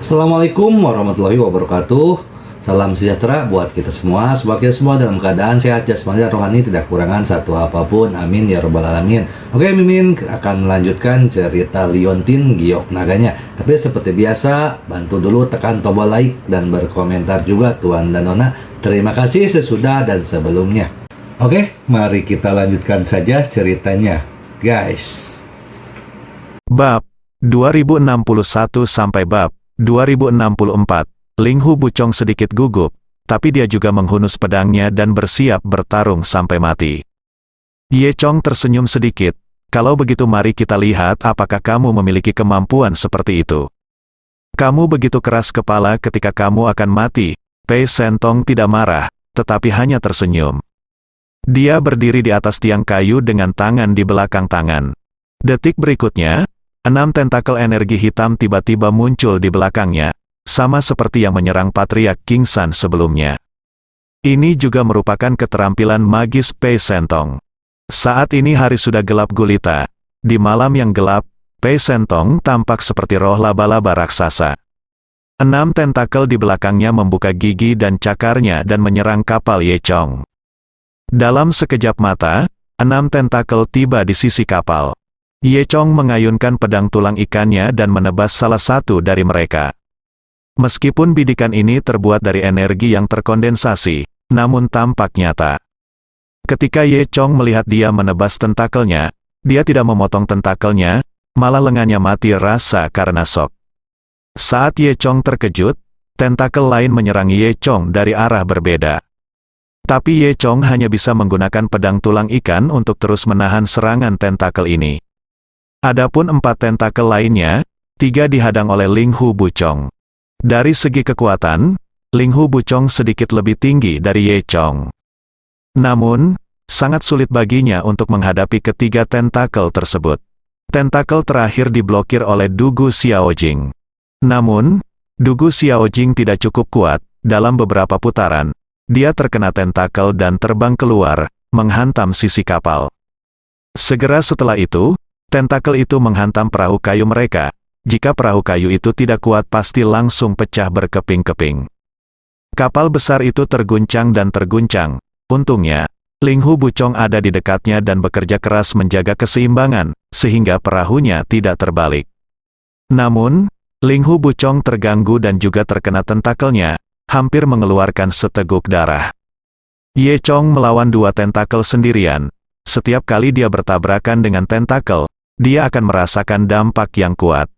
Assalamualaikum warahmatullahi wabarakatuh. Salam sejahtera buat kita semua. Semoga kita semua dalam keadaan sehat jasmani dan rohani, tidak kekurangan satu apapun. Amin ya robbal alamin. Oke, Mimin akan melanjutkan cerita Liontin Giok Naganya. Tapi seperti biasa, bantu dulu tekan tombol like dan berkomentar juga Tuan dan Nona. Terima kasih sesudah dan sebelumnya. Oke, mari kita lanjutkan saja ceritanya, guys. Bab 2061 sampai bab 2064. Ling Hu Bucong sedikit gugup, tapi dia juga menghunus pedangnya dan bersiap bertarung sampai mati. Ye Chong tersenyum sedikit. Kalau begitu mari kita lihat apakah kamu memiliki kemampuan seperti itu. Kamu begitu keras kepala ketika kamu akan mati. Pei Sentong tidak marah, tetapi hanya tersenyum. Dia berdiri di atas tiang kayu dengan tangan di belakang tangan. Detik berikutnya, 6 tentakel energi hitam tiba-tiba muncul di belakangnya, sama seperti yang menyerang Patriark King San sebelumnya. Ini juga merupakan keterampilan magis Pei Sentong. Saat ini hari sudah gelap gulita. Di malam yang gelap, Pei Sentong tampak seperti roh laba-laba raksasa. 6 tentakel di belakangnya membuka gigi dan cakarnya dan menyerang kapal Ye Chong. Dalam sekejap mata, 6 tentakel tiba di sisi kapal. Ye Chong mengayunkan pedang tulang ikannya dan menebas salah satu dari mereka. Meskipun bidikan ini terbuat dari energi yang terkondensasi, namun tampak nyata. Ketika Ye Chong melihat dia menebas tentakelnya, dia tidak memotong tentakelnya, malah lengannya mati rasa karena shock. Saat Ye Chong terkejut, tentakel lain menyerang Ye Chong dari arah berbeda. Tapi Ye Chong hanya bisa menggunakan pedang tulang ikan untuk terus menahan serangan tentakel ini. Adapun 4 tentakel lainnya, 3 dihadang oleh Ling Hu Bucong. Dari segi kekuatan, Ling Hu Bucong sedikit lebih tinggi dari Ye Chong. Namun, sangat sulit baginya untuk menghadapi ketiga tentakel tersebut. Tentakel terakhir diblokir oleh Dugu Xiaojing. Namun, Dugu Xiaojing tidak cukup kuat. Dalam beberapa putaran, dia terkena tentakel dan terbang keluar, menghantam sisi kapal. Segera setelah itu, tentakel itu menghantam perahu kayu mereka. Jika perahu kayu itu tidak kuat pasti langsung pecah berkeping-keping. Kapal besar itu terguncang dan terguncang. Untungnya, Ling Hu Bucong ada di dekatnya dan bekerja keras menjaga keseimbangan, sehingga perahunya tidak terbalik. Namun, Ling Hu Bucong terganggu dan juga terkena tentakelnya, hampir mengeluarkan seteguk darah. Ye Chong melawan 2 tentakel sendirian. Setiap kali dia bertabrakan dengan tentakel, dia akan merasakan dampak yang kuat.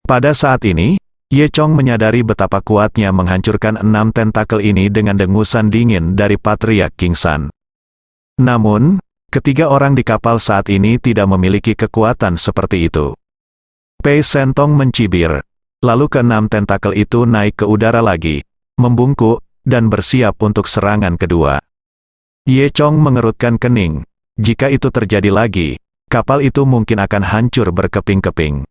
Pada saat ini, Ye Chong menyadari betapa kuatnya menghancurkan 6 tentakel ini dengan dengusan dingin dari Patriark King San. Namun, ketiga orang di kapal saat ini tidak memiliki kekuatan seperti itu. Pei Sentong mencibir, lalu ke-6 tentakel itu naik ke udara lagi, membungkuk, dan bersiap untuk serangan kedua. Ye Chong mengerutkan kening. Jika itu terjadi lagi, kapal itu mungkin akan hancur berkeping-keping.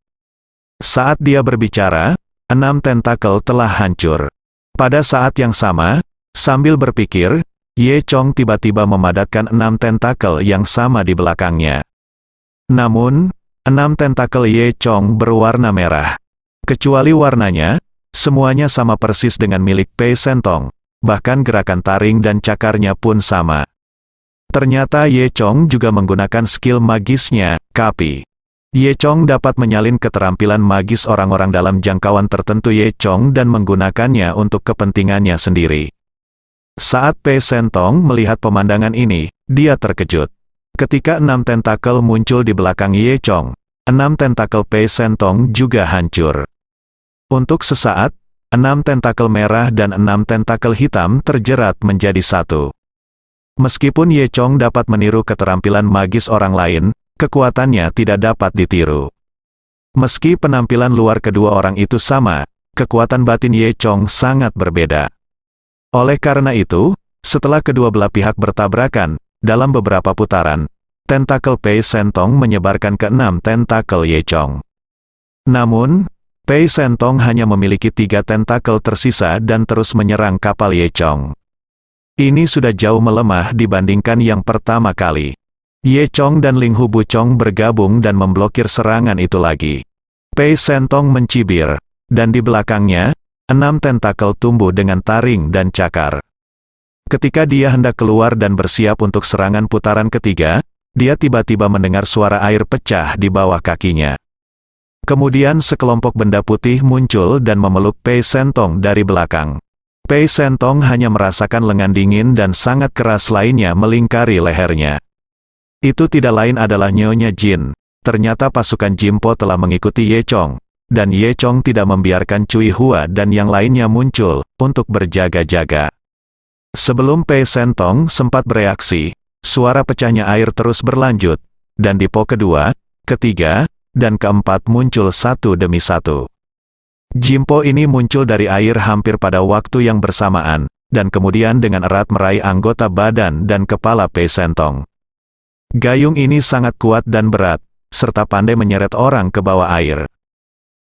Saat dia berbicara, 6 tentakel telah hancur. Pada saat yang sama, sambil berpikir, Ye Chong tiba-tiba memadatkan 6 tentakel yang sama di belakangnya. Namun, 6 tentakel Ye Chong berwarna merah. Kecuali warnanya, semuanya sama persis dengan milik Pei Sentong, bahkan gerakan taring dan cakarnya pun sama. Ternyata Ye Chong juga menggunakan skill magisnya, Kapi. Ye Chong dapat menyalin keterampilan magis orang-orang dalam jangkauan tertentu Ye Chong dan menggunakannya untuk kepentingannya sendiri. Saat Pei Sentong melihat pemandangan ini, dia terkejut. Ketika 6 tentakel muncul di belakang Ye Chong, 6 tentakel Pei Sentong juga hancur. Untuk sesaat, 6 tentakel merah dan 6 tentakel hitam terjerat menjadi satu. Meskipun Ye Chong dapat meniru keterampilan magis orang lain, kekuatannya tidak dapat ditiru. Meski penampilan luar kedua orang itu sama, kekuatan batin Ye Chong sangat berbeda. Oleh karena itu, setelah kedua belah pihak bertabrakan, dalam beberapa putaran, tentakel Pei Sentong menyebarkan ke-6 tentakel Ye Chong. Namun, Pei Sentong hanya memiliki 3 tentakel tersisa dan terus menyerang kapal Ye Chong. Ini sudah jauh melemah dibandingkan yang pertama kali. Ye Chong dan Ling Hu Bucong bergabung dan memblokir serangan itu lagi. Pei Sentong mencibir. dan di belakangnya, 6 tentakel tumbuh dengan taring dan cakar. Ketika dia hendak keluar dan bersiap untuk serangan putaran ketiga, dia tiba-tiba mendengar suara air pecah di bawah kakinya. Kemudian sekelompok benda putih muncul dan memeluk Pei Sentong dari belakang. Pei Sentong hanya merasakan lengan dingin dan sangat keras lainnya melingkari lehernya. Itu tidak lain adalah Nyonya Jin. Ternyata pasukan Jimpo telah mengikuti Ye Chong, dan Ye Chong tidak membiarkan Cui Hua dan yang lainnya muncul untuk berjaga-jaga. Sebelum Pei Sentong sempat bereaksi, suara pecahnya air terus berlanjut, dan di po kedua, ketiga, dan keempat muncul satu demi satu. Jimpo ini muncul dari air hampir pada waktu yang bersamaan, dan kemudian dengan erat meraih anggota badan dan kepala Pei Sentong. Gayung ini sangat kuat dan berat, serta pandai menyeret orang ke bawah air.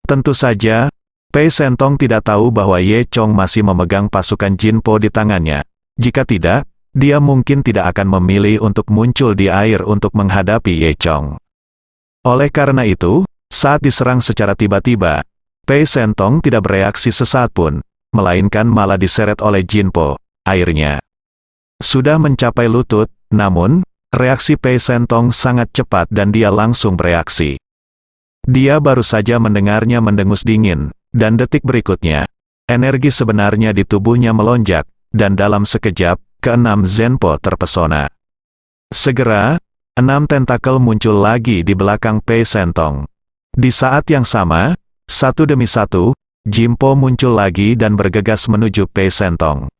Tentu saja, Pei Sentong tidak tahu bahwa Ye Chong masih memegang pasukan Jinpo di tangannya. Jika tidak, dia mungkin tidak akan memilih untuk muncul di air untuk menghadapi Ye Chong. Oleh karena itu, saat diserang secara tiba-tiba, Pei Sentong tidak bereaksi sesaat pun, melainkan malah diseret oleh Jinpo, airnya. Sudah mencapai lutut, namun, reaksi Pei Sentong sangat cepat dan dia langsung bereaksi. Dia baru saja mendengarnya mendengus dingin, dan detik berikutnya, energi sebenarnya di tubuhnya melonjak, dan dalam sekejap, keenam Zenpo terpesona. Segera, 6 tentakel muncul lagi di belakang Pei Sentong. Di saat yang sama, satu demi satu, Jimpo muncul lagi dan bergegas menuju Pei Sentong.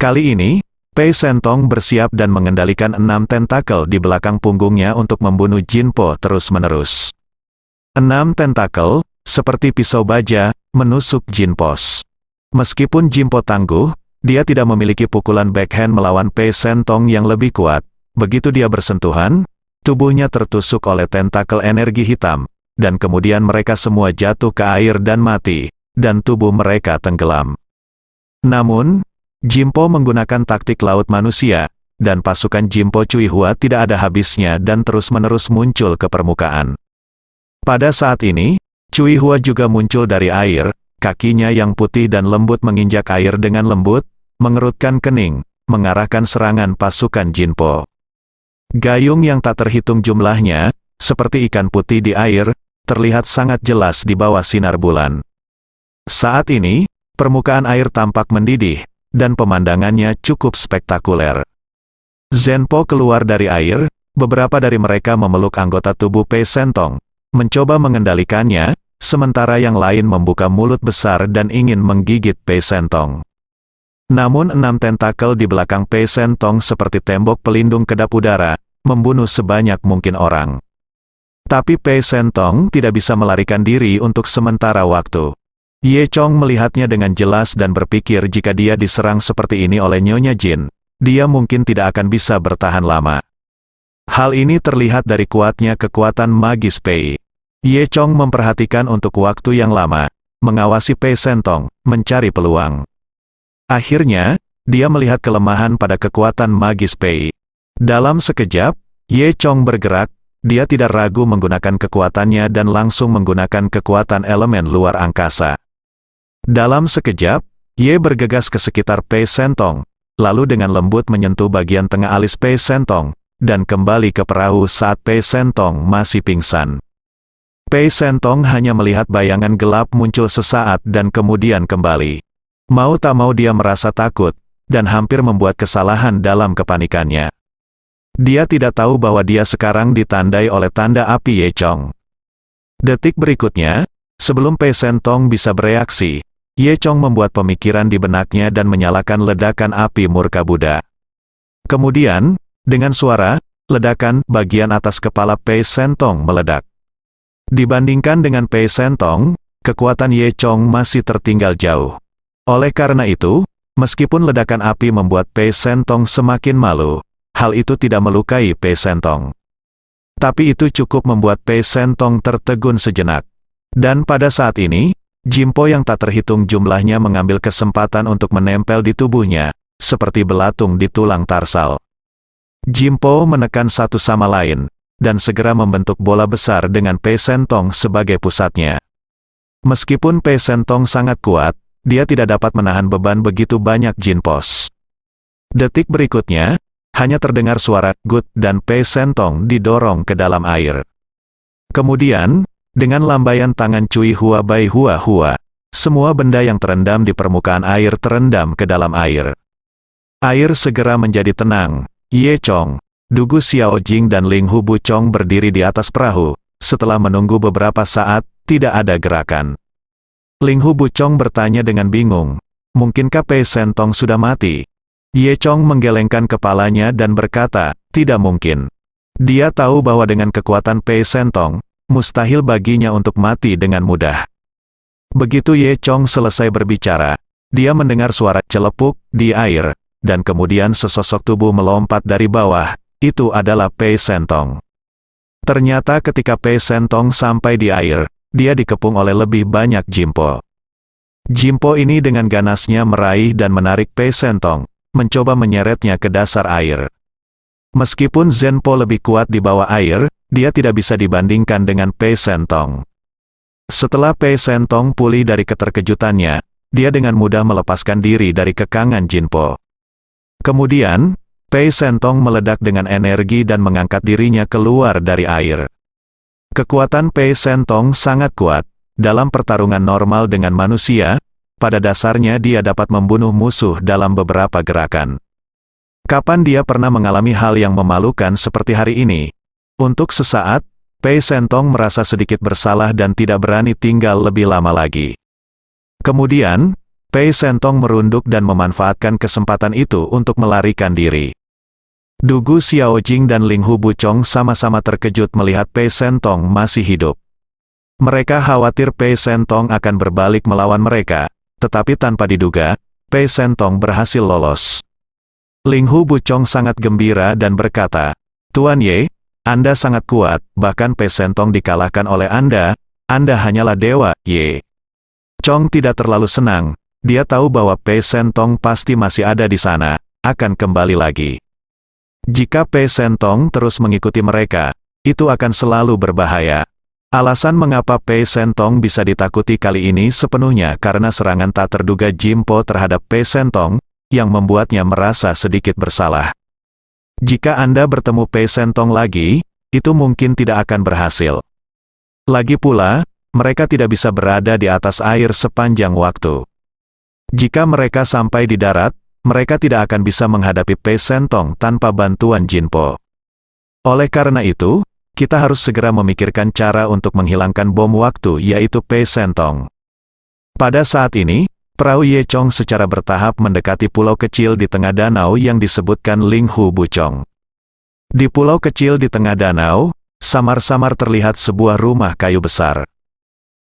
Kali ini, Pei Sentong bersiap dan mengendalikan 6 tentakel di belakang punggungnya untuk membunuh Jinpo terus-menerus. 6 tentakel, seperti pisau baja, menusuk Jinpos. Meskipun Jimpo tangguh, dia tidak memiliki pukulan backhand melawan Pei Sentong yang lebih kuat. Begitu dia bersentuhan, tubuhnya tertusuk oleh tentakel energi hitam, dan kemudian mereka semua jatuh ke air dan mati, dan tubuh mereka tenggelam. Namun, Jimpo menggunakan taktik laut manusia, dan pasukan Jimpo Cui Hua tidak ada habisnya dan terus-menerus muncul ke permukaan. Pada saat ini, Cui Hua juga muncul dari air, kakinya yang putih dan lembut menginjak air dengan lembut, mengerutkan kening, mengarahkan serangan pasukan Jinpo. Gayung yang tak terhitung jumlahnya, seperti ikan putih di air, terlihat sangat jelas di bawah sinar bulan. Saat ini, permukaan air tampak mendidih, dan pemandangannya cukup spektakuler. Zenpo keluar dari air, beberapa dari mereka memeluk anggota tubuh Pei Sentong, mencoba mengendalikannya, sementara yang lain membuka mulut besar dan ingin menggigit Pei Sentong. Namun 6 tentakel di belakang Pei Sentong seperti tembok pelindung kedap udara, membunuh sebanyak mungkin orang. Tapi Pei Sentong tidak bisa melarikan diri untuk sementara waktu. Ye Chong melihatnya dengan jelas dan berpikir jika dia diserang seperti ini oleh Nyonya Jin, dia mungkin tidak akan bisa bertahan lama. Hal ini terlihat dari kuatnya kekuatan magis Pei. Ye Chong memperhatikan untuk waktu yang lama, mengawasi Pei Sentong, mencari peluang. Akhirnya, dia melihat kelemahan pada kekuatan magis Pei. Dalam sekejap, Ye Chong bergerak. Dia tidak ragu menggunakan kekuatannya dan langsung menggunakan kekuatan elemen luar angkasa. Dalam sekejap, Ye bergegas ke sekitar Pei Sentong, lalu dengan lembut menyentuh bagian tengah alis Pei Sentong, dan kembali ke perahu saat Pei Sentong masih pingsan. Pei Sentong hanya melihat bayangan gelap muncul sesaat dan kemudian kembali. Mau tak mau dia merasa takut, dan hampir membuat kesalahan dalam kepanikannya. Dia tidak tahu bahwa dia sekarang ditandai oleh tanda api Ye Chong. Detik berikutnya, sebelum Pei Sentong bisa bereaksi, Ye Chong membuat pemikiran di benaknya dan menyalakan ledakan api murka Buddha. Kemudian, dengan suara, ledakan bagian atas kepala Pei Sentong meledak. Dibandingkan dengan Pei Sentong, kekuatan Ye Chong masih tertinggal jauh. Oleh karena itu, meskipun ledakan api membuat Pei Sentong semakin malu, hal itu tidak melukai Pei Sentong. Tapi itu cukup membuat Pei Sentong tertegun sejenak. Dan pada saat ini, Jimpo yang tak terhitung jumlahnya mengambil kesempatan untuk menempel di tubuhnya, seperti belatung di tulang tarsal. Jimpo menekan satu sama lain, dan segera membentuk bola besar dengan Pei Sentong sebagai pusatnya. Meskipun Pei Sentong sangat kuat, dia tidak dapat menahan beban begitu banyak Jinpos. Detik berikutnya, hanya terdengar suara gut dan Pei Sentong didorong ke dalam air. Kemudian, dengan lambaian tangan Cui Hua Bai Hua Hua, semua benda yang terendam di permukaan air terendam ke dalam air. Air segera menjadi tenang. Ye Chong, Dugu Xiao Jing dan Ling Hu Bu Chong berdiri di atas perahu. Setelah menunggu beberapa saat, tidak ada gerakan. Ling Hu Bu Chong bertanya dengan bingung, mungkinkah Pei Sentong sudah mati? Ye Chong menggelengkan kepalanya dan berkata, tidak mungkin. Dia tahu bahwa dengan kekuatan Pei Sentong, mustahil baginya untuk mati dengan mudah. Begitu Ye Chong selesai berbicara, dia mendengar suara celepuk di air, dan kemudian sesosok tubuh melompat dari bawah. Itu adalah Pei Sentong. Ternyata ketika Pei Sentong sampai di air, dia dikepung oleh lebih banyak Jimpo. Jimpo ini dengan ganasnya meraih dan menarik Pei Sentong, mencoba menyeretnya ke dasar air. Meskipun Zenpo lebih kuat di bawah air, dia tidak bisa dibandingkan dengan Pei Sentong. Setelah Pei Sentong pulih dari keterkejutannya, dia dengan mudah melepaskan diri dari kekangan Jinpo. Kemudian, Pei Sentong meledak dengan energi dan mengangkat dirinya keluar dari air. Kekuatan Pei Sentong sangat kuat. Dalam pertarungan normal dengan manusia, pada dasarnya dia dapat membunuh musuh dalam beberapa gerakan. Kapan dia pernah mengalami hal yang memalukan seperti hari ini? Untuk sesaat, Pei Sentong merasa sedikit bersalah dan tidak berani tinggal lebih lama lagi. Kemudian, Pei Sentong merunduk dan memanfaatkan kesempatan itu untuk melarikan diri. Dugu Xiao Jing dan Ling Hu Bu Chong sama-sama terkejut melihat Pei Sentong masih hidup. Mereka khawatir Pei Sentong akan berbalik melawan mereka, tetapi tanpa diduga, Pei Sentong berhasil lolos. Ling Hu Bu Chong sangat gembira dan berkata, Tuan Ye, Anda sangat kuat, bahkan Pei Sentong dikalahkan oleh Anda hanyalah dewa, Ye. Chong tidak terlalu senang, dia tahu bahwa Pei Sentong pasti masih ada di sana, akan kembali lagi. Jika Pei Sentong terus mengikuti mereka, itu akan selalu berbahaya. Alasan mengapa Pei Sentong bisa ditakuti kali ini sepenuhnya karena serangan tak terduga Jimpo terhadap Pei Sentong, yang membuatnya merasa sedikit bersalah. Jika Anda bertemu Pei Sentong lagi, itu mungkin tidak akan berhasil. Lagi pula, mereka tidak bisa berada di atas air sepanjang waktu. Jika mereka sampai di darat, mereka tidak akan bisa menghadapi Pei Sentong tanpa bantuan Jinpo. Oleh karena itu, kita harus segera memikirkan cara untuk menghilangkan bom waktu yaitu Pei Sentong. Pada saat ini, perahu Ye Chong secara bertahap mendekati pulau kecil di tengah danau yang disebutkan Ling Hu Bu Chong. Di pulau kecil di tengah danau, samar-samar terlihat sebuah rumah kayu besar.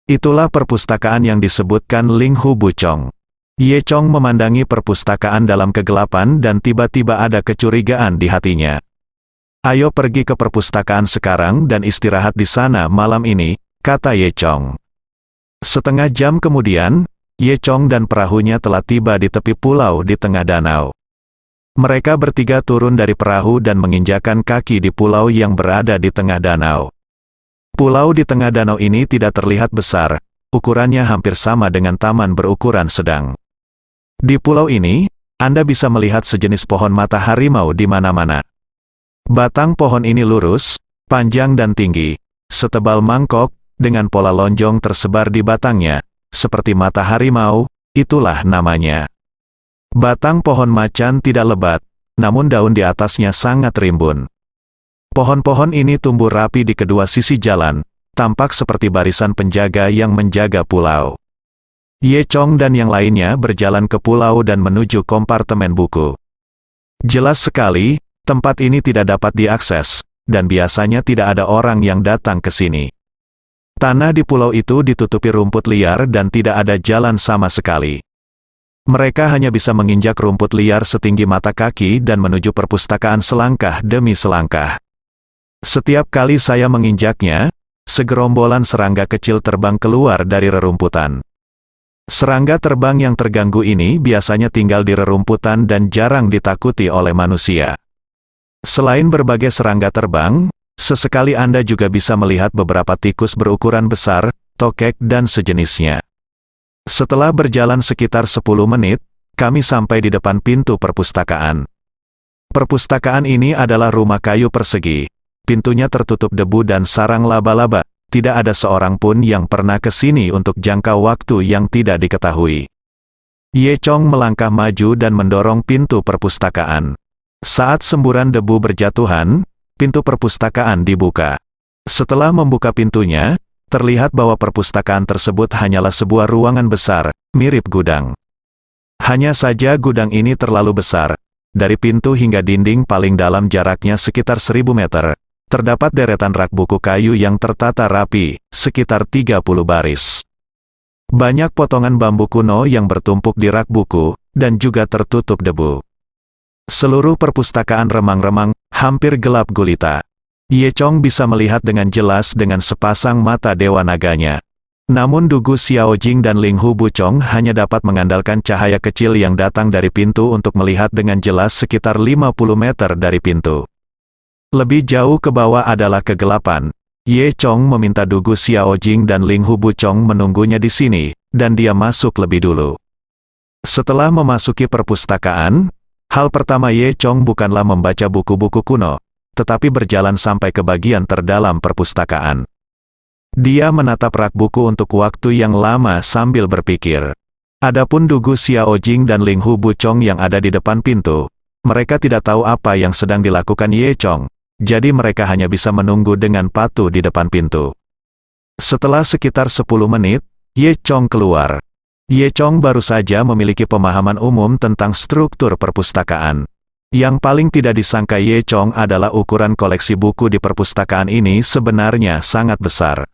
Itulah perpustakaan yang disebutkan Ling Hu Bu Chong. Ye Chong memandangi perpustakaan dalam kegelapan dan tiba-tiba ada kecurigaan di hatinya. Ayo pergi ke perpustakaan sekarang dan istirahat di sana malam ini, kata Ye Chong. Setengah jam kemudian, Ye Chong dan perahunya telah tiba di tepi pulau di tengah danau. Mereka bertiga turun dari perahu dan menginjakan kaki di pulau yang berada di tengah danau. Pulau di tengah danau ini tidak terlihat besar, ukurannya hampir sama dengan taman berukuran sedang. Di pulau ini, Anda bisa melihat sejenis pohon mata harimau di mana-mana. Batang pohon ini lurus, panjang dan tinggi, setebal mangkok, dengan pola lonjong tersebar di batangnya, seperti mata harimau, itulah namanya. Batang pohon macan tidak lebat, namun daun di atasnya sangat rimbun. Pohon-pohon ini tumbuh rapi di kedua sisi jalan, tampak seperti barisan penjaga yang menjaga pulau. Ye Chong dan yang lainnya berjalan ke pulau dan menuju kompartemen buku. Jelas sekali, tempat ini tidak dapat diakses, dan biasanya tidak ada orang yang datang ke sini. Tanah di pulau itu ditutupi rumput liar dan tidak ada jalan sama sekali. Mereka hanya bisa menginjak rumput liar setinggi mata kaki dan menuju perpustakaan selangkah demi selangkah. Setiap kali saya menginjaknya, segerombolan serangga kecil terbang keluar dari rerumputan. Serangga terbang yang terganggu ini biasanya tinggal di rerumputan dan jarang ditakuti oleh manusia. Selain berbagai serangga terbang, sesekali Anda juga bisa melihat beberapa tikus berukuran besar, tokek dan sejenisnya. Setelah berjalan sekitar 10 menit, kami sampai di depan pintu perpustakaan. Perpustakaan ini adalah rumah kayu persegi. Pintunya tertutup debu dan sarang laba-laba. Tidak ada seorang pun yang pernah ke sini untuk jangka waktu yang tidak diketahui. Ye Chong melangkah maju dan mendorong pintu perpustakaan. Saat semburan debu berjatuhan, pintu perpustakaan dibuka. Setelah membuka pintunya, terlihat bahwa perpustakaan tersebut hanyalah sebuah ruangan besar, mirip gudang. Hanya saja gudang ini terlalu besar. Dari pintu hingga dinding paling dalam jaraknya sekitar 1000 meter. Terdapat deretan rak buku kayu yang tertata rapi, sekitar 30 baris. Banyak potongan bambu kuno yang bertumpuk di rak buku, dan juga tertutup debu. Seluruh perpustakaan remang-remang, hampir gelap gulita. Ye Chong bisa melihat dengan jelas dengan sepasang mata dewa naganya. Namun Dugu Xiaojing dan Ling Hu Buchong hanya dapat mengandalkan cahaya kecil yang datang dari pintu untuk melihat dengan jelas sekitar 50 meter dari pintu. Lebih jauh ke bawah adalah kegelapan. Ye Chong meminta Dugu Xiaojing dan Ling Hu Buchong menunggunya di sini, dan dia masuk lebih dulu. Setelah memasuki perpustakaan, hal pertama Ye Chong bukanlah membaca buku-buku kuno, tetapi berjalan sampai ke bagian terdalam perpustakaan. Dia menatap rak buku untuk waktu yang lama sambil berpikir. Adapun Dugu Xiaojing dan Ling Hu Buchong yang ada di depan pintu, mereka tidak tahu apa yang sedang dilakukan Ye Chong, jadi mereka hanya bisa menunggu dengan patuh di depan pintu. Setelah sekitar 10 menit, Ye Chong keluar. Ye Chong baru saja memiliki pemahaman umum tentang struktur perpustakaan. Yang paling tidak disangka Ye Chong adalah ukuran koleksi buku di perpustakaan ini sebenarnya sangat besar.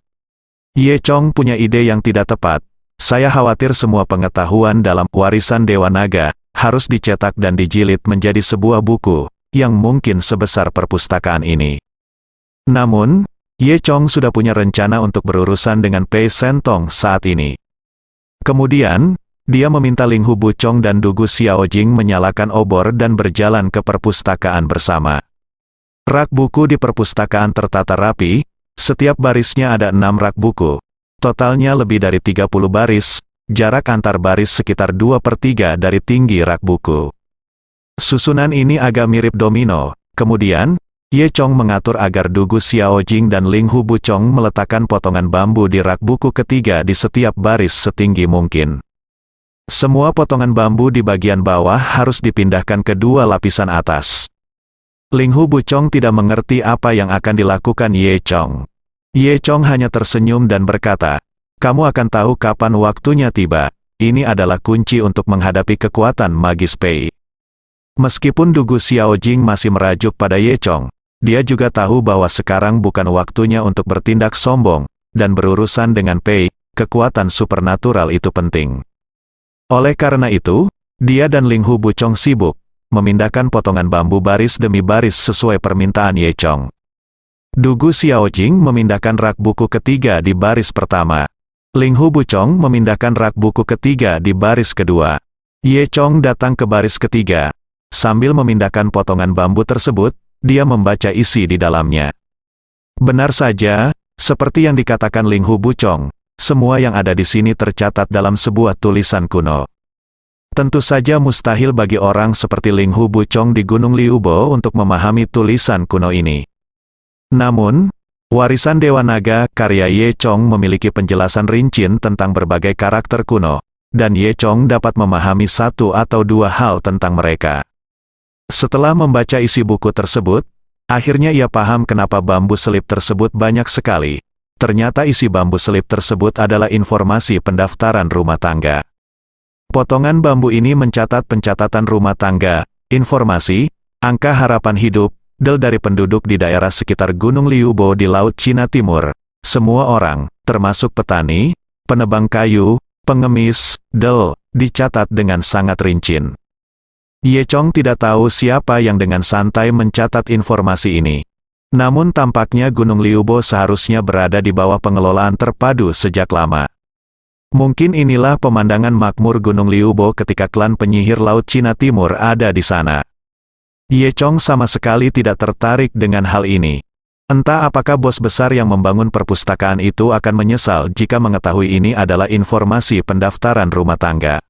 Ye Chong punya ide yang tidak tepat. Saya khawatir semua pengetahuan dalam warisan Dewa Naga harus dicetak dan dijilid menjadi sebuah buku yang mungkin sebesar perpustakaan ini. Namun, Ye Chong sudah punya rencana untuk berurusan dengan Pei Sentong saat ini. Kemudian, dia meminta Ling Hu Buchong dan Dugu Xiaojing menyalakan obor dan berjalan ke perpustakaan bersama. Rak buku di perpustakaan tertata rapi. Setiap barisnya ada 6 rak buku. Totalnya lebih dari 30 baris, jarak antar baris sekitar 2/3 dari tinggi rak buku. Susunan ini agak mirip domino. Kemudian, Ye Chong mengatur agar Dugu Xiaojing dan Ling Hu Buchong meletakkan potongan bambu di rak buku ketiga di setiap baris setinggi mungkin. Semua potongan bambu di bagian bawah harus dipindahkan ke 2 lapisan atas. Ling Hu Buchong tidak mengerti apa yang akan dilakukan Ye Chong. Ye Chong hanya tersenyum dan berkata, "Kamu akan tahu kapan waktunya tiba. Ini adalah kunci untuk menghadapi kekuatan magis Pei." Meskipun Dugu Xiaojing masih merajuk pada Ye Chong, dia juga tahu bahwa sekarang bukan waktunya untuk bertindak sombong, dan berurusan dengan Pei, kekuatan supernatural itu penting. Oleh karena itu, dia dan Ling Hu Buchong sibuk memindahkan potongan bambu baris demi baris sesuai permintaan Ye Chong. Dugu Xiaojing memindahkan rak buku ketiga di baris pertama. Ling Hu Buchong memindahkan rak buku ketiga di baris kedua. Ye Chong datang ke baris ketiga. Sambil memindahkan potongan bambu tersebut, dia membaca isi di dalamnya. Benar saja, seperti yang dikatakan Ling Hu Buchong, semua yang ada di sini tercatat dalam sebuah tulisan kuno. Tentu saja mustahil bagi orang seperti Ling Hu Buchong di Gunung Liubo untuk memahami tulisan kuno ini. Namun, warisan Dewa Naga karya Ye Chong memiliki penjelasan rinci tentang berbagai karakter kuno, dan Ye Chong dapat memahami 1 atau 2 hal tentang mereka. Setelah membaca isi buku tersebut, akhirnya ia paham kenapa bambu selip tersebut banyak sekali. Ternyata isi bambu selip tersebut adalah informasi pendaftaran rumah tangga. Potongan bambu ini mencatat pencatatan rumah tangga, informasi, angka harapan hidup, del dari penduduk di daerah sekitar Gunung Liubo di Laut Cina Timur. Semua orang, termasuk petani, penebang kayu, pengemis, del, dicatat dengan sangat rinci. Ye Chong tidak tahu siapa yang dengan santai mencatat informasi ini. Namun tampaknya Gunung Liubo seharusnya berada di bawah pengelolaan terpadu sejak lama. Mungkin inilah pemandangan makmur Gunung Liubo ketika klan penyihir Laut Cina Timur ada di sana. Ye Chong sama sekali tidak tertarik dengan hal ini. Entah apakah bos besar yang membangun perpustakaan itu akan menyesal jika mengetahui ini adalah informasi pendaftaran rumah tangga.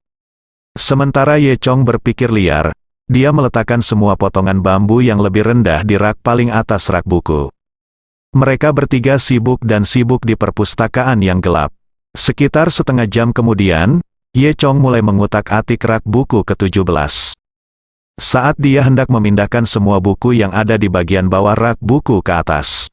Sementara Ye Chong berpikir liar, dia meletakkan semua potongan bambu yang lebih rendah di rak paling atas rak buku. Mereka bertiga sibuk di perpustakaan yang gelap. Sekitar setengah jam kemudian, Ye Chong mulai mengutak-atik rak buku ke-17. Saat dia hendak memindahkan semua buku yang ada di bagian bawah rak buku ke atas,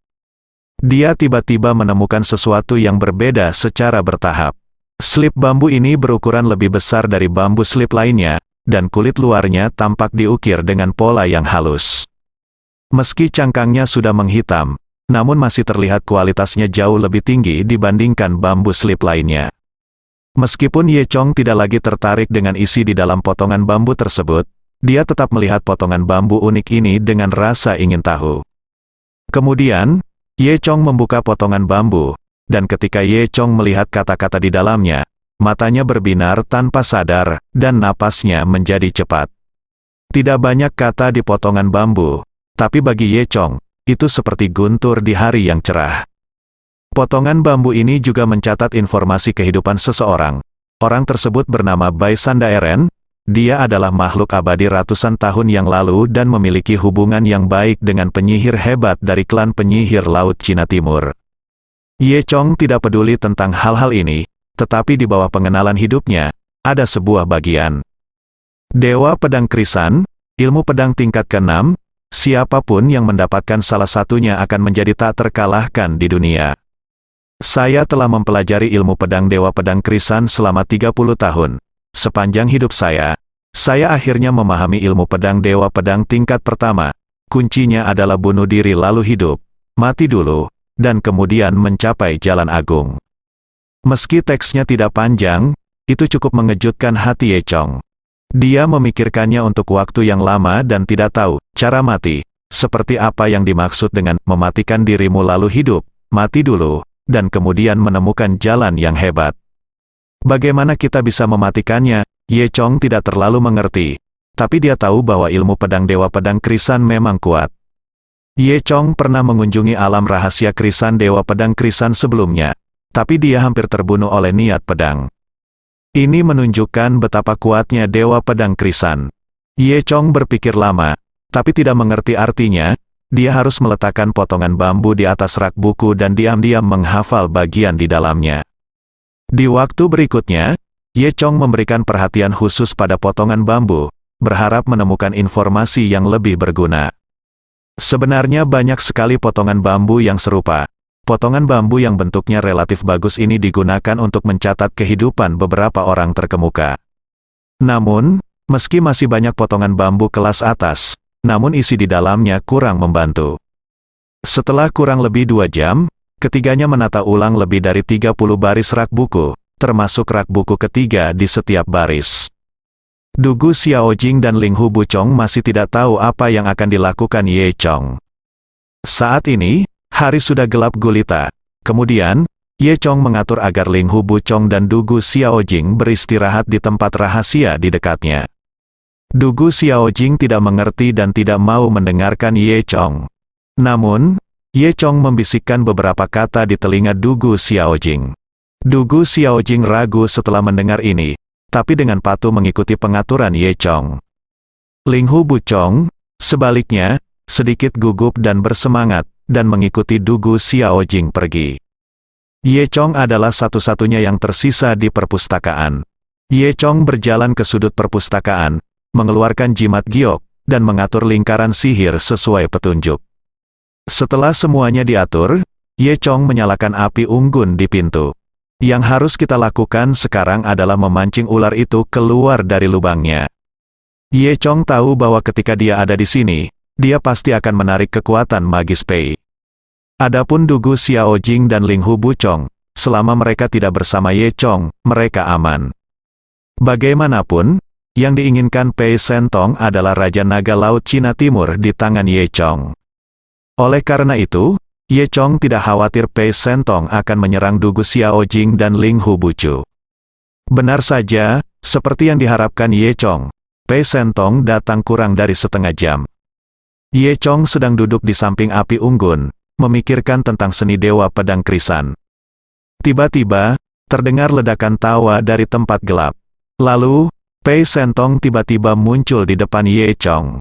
dia tiba-tiba menemukan sesuatu yang berbeda secara bertahap. Slip bambu ini berukuran lebih besar dari bambu slip lainnya, dan kulit luarnya tampak diukir dengan pola yang halus. Meski cangkangnya sudah menghitam, namun masih terlihat kualitasnya jauh lebih tinggi dibandingkan bambu slip lainnya. Meskipun Ye Chong tidak lagi tertarik dengan isi di dalam potongan bambu tersebut, dia tetap melihat potongan bambu unik ini dengan rasa ingin tahu. Kemudian, Ye Chong membuka potongan bambu, dan ketika Ye Chong melihat kata-kata di dalamnya, matanya berbinar tanpa sadar, dan napasnya menjadi cepat. Tidak banyak kata di potongan bambu, tapi bagi Ye Chong, itu seperti guntur di hari yang cerah. Potongan bambu ini juga mencatat informasi kehidupan seseorang. Orang tersebut bernama Bai Sandaeren. Dia adalah makhluk abadi ratusan tahun yang lalu dan memiliki hubungan yang baik dengan penyihir hebat dari klan penyihir Laut Cina Timur. Ye Chong tidak peduli tentang hal-hal ini, tetapi di bawah pengenalan hidupnya, ada sebuah bagian. Dewa Pedang Krisan, ilmu pedang tingkat ke-6, siapapun yang mendapatkan salah satunya akan menjadi tak terkalahkan di dunia. Saya telah mempelajari ilmu pedang Dewa Pedang Krisan selama 30 tahun. Sepanjang hidup saya akhirnya memahami ilmu pedang Dewa Pedang tingkat pertama. Kuncinya adalah bunuh diri lalu hidup, mati dulu, dan kemudian mencapai jalan agung. Meski teksnya tidak panjang, itu cukup mengejutkan hati Ye Chong. Dia memikirkannya untuk waktu yang lama dan tidak tahu cara mati, seperti apa yang dimaksud dengan mematikan dirimu lalu hidup, mati dulu, dan kemudian menemukan jalan yang hebat. Bagaimana kita bisa mematikannya? Ye Chong tidak terlalu mengerti, tapi dia tahu bahwa ilmu pedang Dewa Pedang Krisan memang kuat. Ye Chong pernah mengunjungi alam rahasia Krisan Dewa Pedang Krisan sebelumnya, tapi dia hampir terbunuh oleh niat pedang. Ini menunjukkan betapa kuatnya Dewa Pedang Krisan. Ye Chong berpikir lama, tapi tidak mengerti artinya. Dia harus meletakkan potongan bambu di atas rak buku dan diam-diam menghafal bagian di dalamnya. Di waktu berikutnya, Ye Chong memberikan perhatian khusus pada potongan bambu, berharap menemukan informasi yang lebih berguna. Sebenarnya banyak sekali potongan bambu yang serupa. Potongan bambu yang bentuknya relatif bagus ini digunakan untuk mencatat kehidupan beberapa orang terkemuka. Namun, meski masih banyak potongan bambu kelas atas, namun isi di dalamnya kurang membantu. Setelah kurang lebih 2 jam, ketiganya menata ulang lebih dari 30 baris rak buku, termasuk rak buku ketiga di setiap baris. Dugu Xiaojing dan Ling Hu Buchong masih tidak tahu apa yang akan dilakukan Ye Chong. Saat ini, hari sudah gelap gulita. Kemudian, Ye Chong mengatur agar Ling Hu Buchong dan Dugu Xiaojing beristirahat di tempat rahasia di dekatnya. Dugu Xiaojing tidak mengerti dan tidak mau mendengarkan Ye Chong. Namun, Ye Chong membisikkan beberapa kata di telinga Dugu Xiaojing. Dugu Xiaojing ragu setelah mendengar ini, tapi dengan patuh mengikuti pengaturan Ye Chong. Ling Hu Buchong, sebaliknya, sedikit gugup dan bersemangat, dan mengikuti Dugu Xiaojing pergi. Ye Chong adalah satu-satunya yang tersisa di perpustakaan. Ye Chong berjalan ke sudut perpustakaan, mengeluarkan jimat giok, dan mengatur lingkaran sihir sesuai petunjuk. Setelah semuanya diatur, Ye Chong menyalakan api unggun di pintu. Yang harus kita lakukan sekarang adalah memancing ular itu keluar dari lubangnya. Ye Chong tahu bahwa ketika dia ada di sini, dia pasti akan menarik kekuatan magis Pei. Adapun Dugu Xiaojing dan Ling Hu Buchong, selama mereka tidak bersama Ye Chong, mereka aman. Bagaimanapun, yang diinginkan Pei Sentong adalah Raja Naga Laut Cina Timur di tangan Ye Chong. Oleh karena itu, Ye Chong tidak khawatir Pei Sentong akan menyerang Dugu Xiaojing dan Ling Hu Buchu. Benar saja, seperti yang diharapkan Ye Chong, Pei Sentong datang kurang dari setengah jam. Ye Chong sedang duduk di samping api unggun, memikirkan tentang seni dewa pedang krisan. Tiba-tiba, terdengar ledakan tawa dari tempat gelap. Lalu, Pei Sentong tiba-tiba muncul di depan Ye Chong.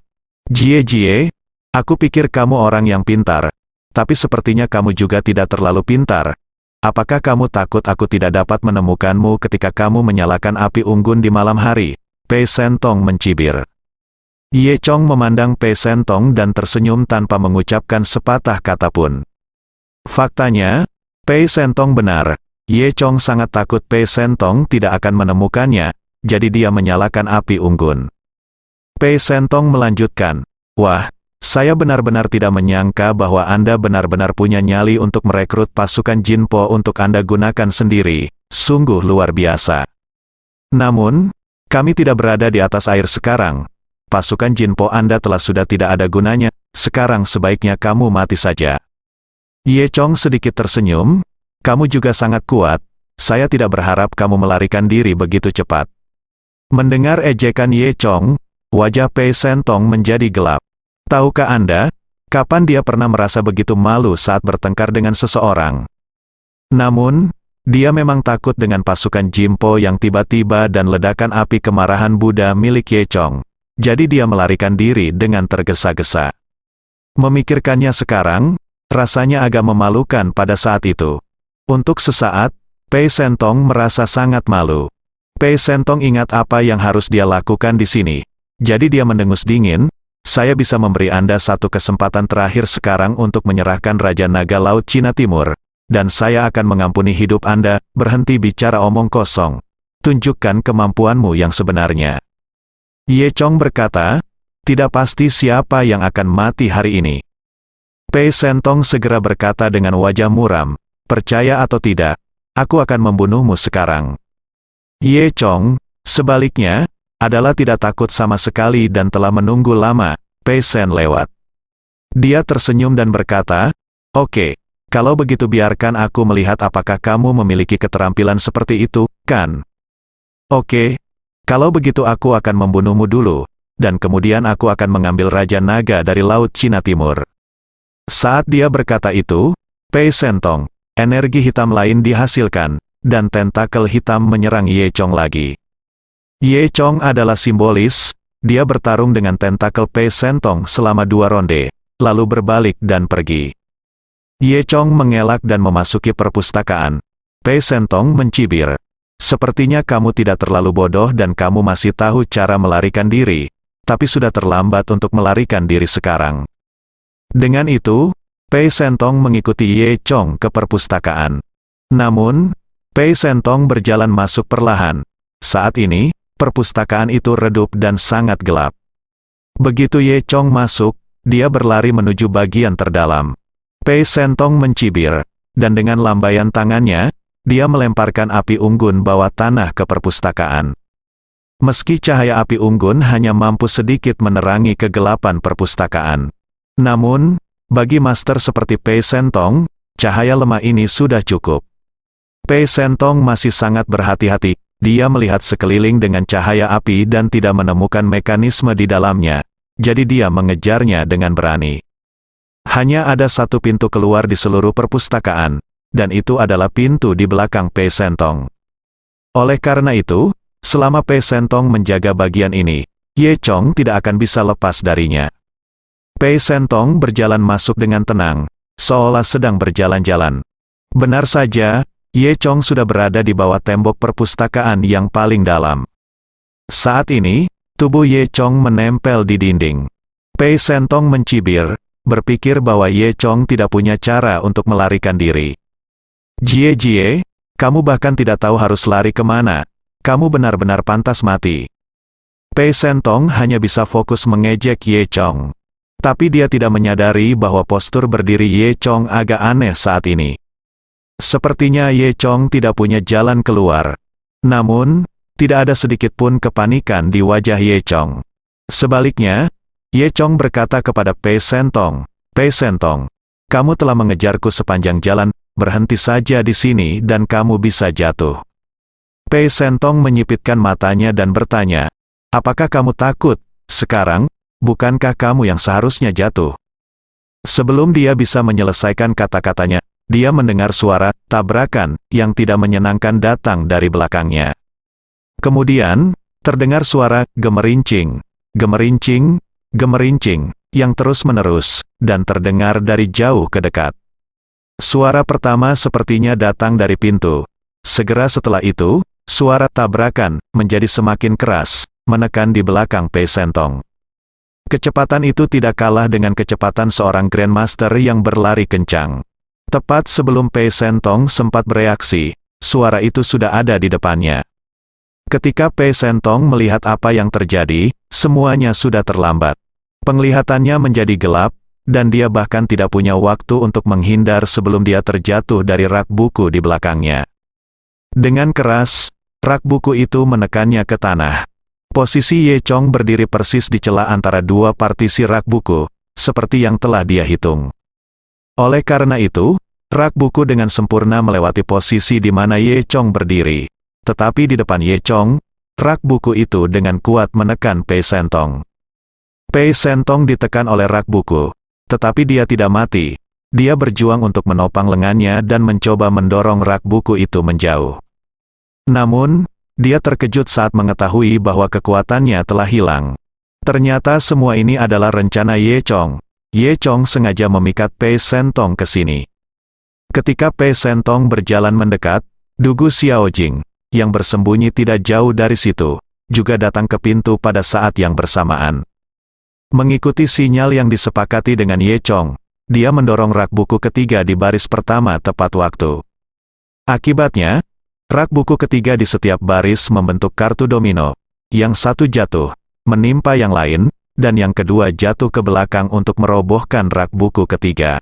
Jie, aku pikir kamu orang yang pintar, tapi sepertinya kamu juga tidak terlalu pintar. Apakah kamu takut aku tidak dapat menemukanmu ketika kamu menyalakan api unggun di malam hari? Pei Sentong mencibir. Ye Chong memandang Pei Sentong dan tersenyum tanpa mengucapkan sepatah kata pun. Faktanya, Pei Sentong benar. Ye Chong sangat takut Pei Sentong tidak akan menemukannya, jadi dia menyalakan api unggun. Pei Sentong melanjutkan, "Wah, saya benar-benar tidak menyangka bahwa Anda benar-benar punya nyali untuk merekrut pasukan Jinpo untuk Anda gunakan sendiri, sungguh luar biasa. Namun, kami tidak berada di atas air sekarang. Pasukan Jinpo Anda sudah tidak ada gunanya, sekarang sebaiknya kamu mati saja." Ye Chong sedikit tersenyum, "Kamu juga sangat kuat, saya tidak berharap kamu melarikan diri begitu cepat." Mendengar ejekan Ye Chong, wajah Pei Sentong menjadi gelap. Tahukah Anda, kapan dia pernah merasa begitu malu saat bertengkar dengan seseorang? Namun, dia memang takut dengan pasukan Jinpo yang tiba-tiba dan ledakan api kemarahan Buddha milik Ye Chong. Jadi dia melarikan diri dengan tergesa-gesa. Memikirkannya sekarang, rasanya agak memalukan pada saat itu. Untuk sesaat, Pei Sentong merasa sangat malu. Pei Sentong ingat apa yang harus dia lakukan di sini. Jadi dia mendengus dingin, "Saya bisa memberi Anda satu kesempatan terakhir sekarang untuk menyerahkan Raja Naga Laut Cina Timur, dan saya akan mengampuni hidup Anda." "Berhenti bicara omong kosong. Tunjukkan kemampuanmu yang sebenarnya." Ye Chong berkata, "Tidak pasti siapa yang akan mati hari ini." Pei Sentong segera berkata dengan wajah muram, "Percaya atau tidak, aku akan membunuhmu sekarang." Ye Chong, sebaliknya, adalah tidak takut sama sekali dan telah menunggu lama. Pei Sen lewat. Dia tersenyum dan berkata, "Oke, kalau begitu biarkan aku melihat apakah kamu memiliki keterampilan seperti itu, kan?" "Oke, kalau begitu aku akan membunuhmu dulu, dan kemudian aku akan mengambil Raja Naga dari Laut Cina Timur." Saat dia berkata itu, Pei Sentong, energi hitam lain dihasilkan, dan tentakel hitam menyerang Ye Chong lagi. Ye Chong adalah simbolis, dia bertarung dengan tentakel Pei Sentong selama 2 ronde, lalu berbalik dan pergi. Ye Chong mengelak dan memasuki perpustakaan. Pei Sentong mencibir, "Sepertinya kamu tidak terlalu bodoh dan kamu masih tahu cara melarikan diri, tapi sudah terlambat untuk melarikan diri sekarang." Dengan itu, Pei Sentong mengikuti Ye Chong ke perpustakaan. Namun, Pei Sentong berjalan masuk perlahan. Saat ini, perpustakaan itu redup dan sangat gelap. Begitu Ye Chong masuk, dia berlari menuju bagian terdalam. Pei Sentong mencibir, dan dengan lambaian tangannya, dia melemparkan api unggun bawah tanah ke perpustakaan. Meski cahaya api unggun hanya mampu sedikit menerangi kegelapan perpustakaan. Namun, bagi master seperti Pei Sentong, cahaya lemah ini sudah cukup. Pei Sentong masih sangat berhati-hati, dia melihat sekeliling dengan cahaya api dan tidak menemukan mekanisme di dalamnya, jadi dia mengejarnya dengan berani. Hanya ada satu pintu keluar di seluruh perpustakaan, dan itu adalah pintu di belakang Pei Sentong. Oleh karena itu, selama Pei Sentong menjaga bagian ini, Ye Chong tidak akan bisa lepas darinya. Pei Sentong berjalan masuk dengan tenang, seolah sedang berjalan-jalan. Benar saja, Ye Chong sudah berada di bawah tembok perpustakaan yang paling dalam. Saat ini, tubuh Ye Chong menempel di dinding. Pei Sentong mencibir, berpikir bahwa Ye Chong tidak punya cara untuk melarikan diri. "Jie, kamu bahkan tidak tahu harus lari kemana. Kamu benar-benar pantas mati." Pei Sentong hanya bisa fokus mengejek Ye Chong. Tapi dia tidak menyadari bahwa postur berdiri Ye Chong agak aneh saat ini. Sepertinya Ye Chong tidak punya jalan keluar. Namun, tidak ada sedikit pun kepanikan di wajah Ye Chong. Sebaliknya, Ye Chong berkata kepada Pei Sentong, "Pei Sentong, kamu telah mengejarku sepanjang jalan, berhenti saja di sini dan kamu bisa jatuh." Pei Sentong menyipitkan matanya dan bertanya, "Apakah kamu takut? Sekarang, bukankah kamu yang seharusnya jatuh?" Sebelum dia bisa menyelesaikan kata-katanya, dia mendengar suara tabrakan yang tidak menyenangkan datang dari belakangnya. Kemudian, terdengar suara gemerincing, gemerincing, gemerincing, yang terus-menerus, dan terdengar dari jauh ke dekat. Suara pertama sepertinya datang dari pintu. Segera setelah itu, suara tabrakan menjadi semakin keras, menekan di belakang Pei Sentong. Kecepatan itu tidak kalah dengan kecepatan seorang Grandmaster yang berlari kencang. Tepat sebelum Pei Sentong sempat bereaksi, suara itu sudah ada di depannya. Ketika Pei Sentong melihat apa yang terjadi, semuanya sudah terlambat. Penglihatannya menjadi gelap, dan dia bahkan tidak punya waktu untuk menghindar sebelum dia terjatuh dari rak buku di belakangnya. Dengan keras, rak buku itu menekannya ke tanah. Posisi Ye Chong berdiri persis di celah antara dua partisi rak buku, seperti yang telah dia hitung. Oleh karena itu, rak buku dengan sempurna melewati posisi di mana Ye Chong berdiri. Tetapi di depan Ye Chong, rak buku itu dengan kuat menekan Pei Sentong. Pei Sentong ditekan oleh rak buku, tetapi dia tidak mati. Dia berjuang untuk menopang lengannya dan mencoba mendorong rak buku itu menjauh. Namun, dia terkejut saat mengetahui bahwa kekuatannya telah hilang. Ternyata semua ini adalah rencana Ye Chong. Ye Chong sengaja memikat Pei Sentong ke sini. Ketika Pei Sentong berjalan mendekat, Dugu Xiaojing, yang bersembunyi tidak jauh dari situ, juga datang ke pintu pada saat yang bersamaan. Mengikuti sinyal yang disepakati dengan Ye Chong, dia mendorong rak buku ketiga di baris pertama tepat waktu. Akibatnya, rak buku ketiga di setiap baris membentuk kartu domino. Yang satu jatuh, menimpa yang lain, dan yang kedua jatuh ke belakang untuk merobohkan rak buku ketiga.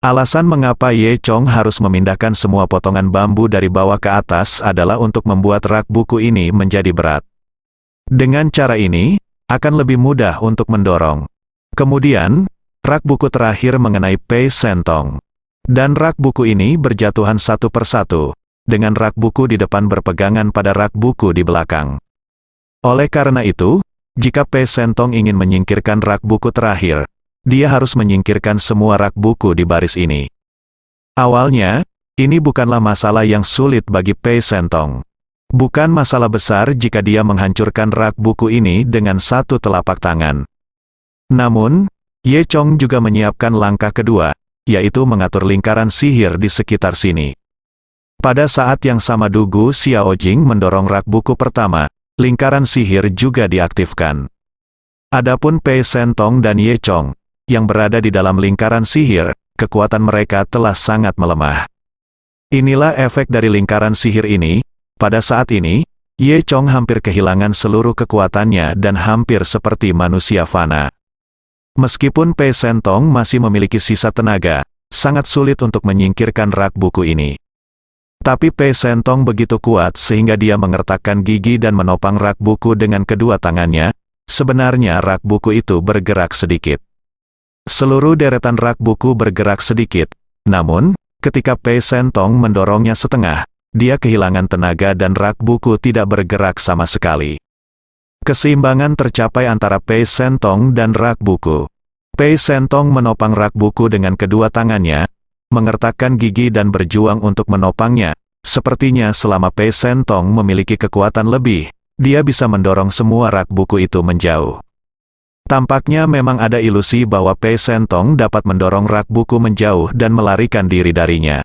Alasan mengapa Ye Chong harus memindahkan semua potongan bambu dari bawah ke atas adalah untuk membuat rak buku ini menjadi berat. Dengan cara ini, akan lebih mudah untuk mendorong. Kemudian, rak buku terakhir mengenai Pei Sentong. Dan rak buku ini berjatuhan satu persatu, dengan rak buku di depan berpegangan pada rak buku di belakang. Oleh karena itu, jika Pei Sentong ingin menyingkirkan rak buku terakhir, dia harus menyingkirkan semua rak buku di baris ini. Awalnya, ini bukanlah masalah yang sulit bagi Pei Sentong. Bukan masalah besar jika dia menghancurkan rak buku ini dengan satu telapak tangan. Namun, Ye Chong juga menyiapkan langkah kedua, yaitu mengatur lingkaran sihir di sekitar sini. Pada saat yang sama Dugu Xiaojing mendorong rak buku pertama, lingkaran sihir juga diaktifkan. Adapun Pei Sentong dan Ye Chong, yang berada di dalam lingkaran sihir, kekuatan mereka telah sangat melemah. Inilah efek dari lingkaran sihir ini. Pada saat ini, Ye Chong hampir kehilangan seluruh kekuatannya dan hampir seperti manusia fana. Meskipun Pei Sentong masih memiliki sisa tenaga, sangat sulit untuk menyingkirkan rak buku ini. Tapi Pei Sentong begitu kuat sehingga dia mengertakkan gigi dan menopang rak buku dengan kedua tangannya. Sebenarnya rak buku itu bergerak sedikit. Seluruh deretan rak buku bergerak sedikit, namun, ketika Pei Sentong mendorongnya setengah, dia kehilangan tenaga dan rak buku tidak bergerak sama sekali. Keseimbangan tercapai antara Pei Sentong dan rak buku. Pei Sentong menopang rak buku dengan kedua tangannya, mengertakkan gigi dan berjuang untuk menopangnya. Sepertinya selama Pei Sentong memiliki kekuatan lebih, dia bisa mendorong semua rak buku itu menjauh. Tampaknya memang ada ilusi bahwa Pei Sentong dapat mendorong rak buku menjauh dan melarikan diri darinya.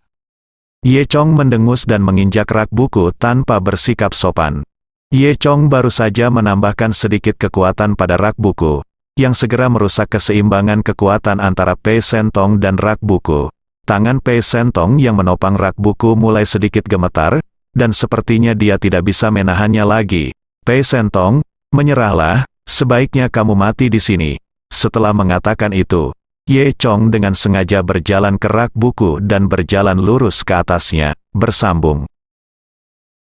Ye Chong mendengus dan menginjak rak buku tanpa bersikap sopan. Ye Chong baru saja menambahkan sedikit kekuatan pada rak buku, yang segera merusak keseimbangan kekuatan antara Pei Sentong dan rak buku. Tangan Pei Sentong yang menopang rak buku mulai sedikit gemetar, dan sepertinya dia tidak bisa menahannya lagi. Pei Sentong, menyerahlah, sebaiknya kamu mati di sini. Setelah mengatakan itu, Ye Chong dengan sengaja berjalan ke rak buku dan berjalan lurus ke atasnya, bersambung.